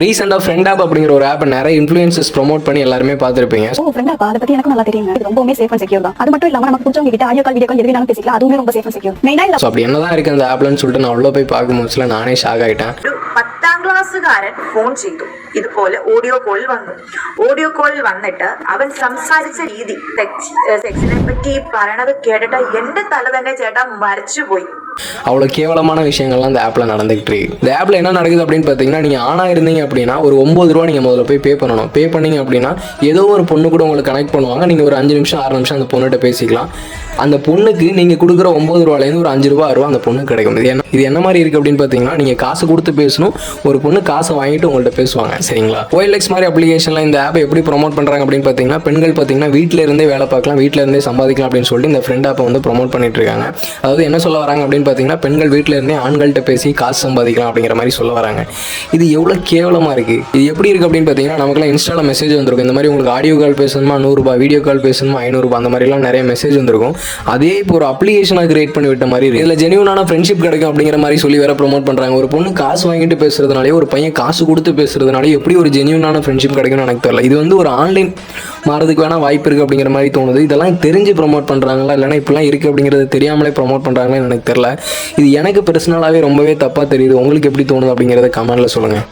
ரீசெண்டா friend app அப்படிங்கிற ஒரு ஆப் நிறைய இன்ஃப்ளூயன்சஸ் ப்ரோமோட் பண்ணி எல்லாருமே பார்த்திருப்பீங்க. ஃப்ரெண்ட் ஆப் அதை பத்தி எனக்கு நல்லா தெரியும். இது ரொம்பவே சேஃப் அண்ட் செக்யூர் தான். அது மட்டும் இல்லாம நமக்கு பிடிச்சவங்க கிட்ட ஆடியோ கால் வீடியோ கால் எதுனாலும் பேசிக்கலாம். அதுவுமே ரொம்ப சேஃப் அண்ட் செக்யூர். மெயினா இல்ல. சோ அப்படி என்னதான் இருக்கு அந்த ஆப்லன்னு சொல்லிட்டு நான் உள்ள போய் பார்க்கும்போதுல நானே ஷாக் ആയിട്ടാ. 10ാം ക്ലാസ്സുകാരൻ ഫോൺ ചെയ്തു. ഇതുപോലെ ഓഡിയോ കോൾ വന്നു. ഓഡിയോ കോൾ വന്നിട്ട് അവൻ സംസാരിച്ച രീതി സെക്സിനെ പറ്റി പറയണത് കേട്ടിട്ട് എന്റെ തല തന്നെ ചേട്ടാ മരച്ചുപോയി. அவ்வளோ கேவலமான விஷயங்கள்லாம் இந்த ஆப்பில் நடந்துகிட்டு இருக்கு. இந்த ஆப்பில் என்ன நடக்குது அப்படின்னு பார்த்தீங்கன்னா, நீங்கள் ஆணாக இருந்தீங்க அப்படின்னா ஒரு 9 ரூபா நீங்கள் முதல்ல போய் பே பண்ணணும். பே பண்ணீங்க அப்படின்னா ஏதோ ஒரு பொண்ணு கூட உங்களுக்கு கனெக்ட் பண்ணுவாங்க. நீங்கள் ஒரு 5 நிமிஷம் 6 நிமிஷம் அந்த பொண்ணுகிட்ட பேசிக்கலாம். அந்த பொண்ணுக்கு நீங்கள் கொடுக்குற 9 ரூபாலேருந்து ஒரு 5 ரூபா 6 ரூபா அந்த பொண்ணு கிடைக்கும். இது என்ன மாதிரி இருக்குது அப்படின்னு பார்த்தீங்கன்னா, நீங்கள் காசு கொடுத்து பேசணும், ஒரு பொண்ணு காசை வாங்கிட்டு உங்கள்கிட்ட பேசுவாங்க. சரிங்களா? OLX மாதிரி அப்ளிகேஷனில் இந்த ஆப்பை எப்படி ப்ரொமோட் பண்ணுறாங்க அப்படின்னு பார்த்தீங்கன்னா, பெண்கள் பார்த்தீங்கன்னா வீட்டில் இருந்தே வேலை பார்க்கலாம், வீட்டில் இருந்தே சம்பாதிக்கலாம் அப்படின்னு சொல்லிட்டு இந்த ஃப்ரெண்ட் ஆப்பை வந்து ப்ரொமோட் பண்ணிட்டு இருக்காங்க. அதாவது என்ன சொல்ல வராங்க அப்படின்னு பார்த்தீங்கன்னா, பெண்கள் வீட்டில் இருந்தே ஆண்கள்கிட்ட பேசி காசு சம்பாதிக்கலாம் அப்படிங்கிற மாதிரி சொல்ல வராங்க. இது எவ்வளோ கேவலமாக இருக்குது. இது எப்படி இருக்குது அப்படின்னு பார்த்தீங்கன்னா, நமக்குலாம் இன்ஸ்டாவில் மெசேஜ் வந்திருக்கும். இந்த மாதிரி உங்களுக்கு ஆடியோ கால் பேசணுமா 100 ரூபா, வீடியோ கால் பேசணுமா 500 ரூபா, அந்த மாதிரிலாம் நிறைய மெசேஜ் வந்திருக்கும். அதே இப்போ ஒரு அப்ளிகேஷனாக கிரியேட் பண்ணி விட்ட மாதிரி இதில் ஜெனியூனான ஃப்ரெண்ட்ஷிப் கிடைக்கும் அப்படிங்கிற மாதிரி சொல்லி வேற ப்ரோமோட் பண்ணுறாங்க. ஒரு பொண்ணு காசு வாங்கிட்டு பேசுறதுனாலே, ஒரு பையன் காசு கொடுத்து பேசுறதுனாலே எப்படி ஒரு ஜெனியூனான ஃப்ரெண்ட்ஷிப் கிடைக்கும்னு எனக்கு தெரியல. இது வந்து ஒரு ஆன்லைன் மாறதுக்கு வேணா வாய்ப்பு இருக்குது அப்படிங்கிற மாதிரி தோணுது. இதெல்லாம் தெரிஞ்சு ப்ரோமோட் பண்ணுறாங்களா இல்லைனா இப்படிலாம் இருக்குது அப்படிங்கிறது தெரியாமலே ப்ரோமோட் பண்ணுறாங்கன்னு எனக்கு தெரியல. இது எனக்கு பர்சனலாகவே ரொம்பவே தப்பாக தெரியுது. உங்களுக்கு எப்படி தோணுது அப்படிங்கிறத கமெண்ட்டில் சொல்லுங்கள்.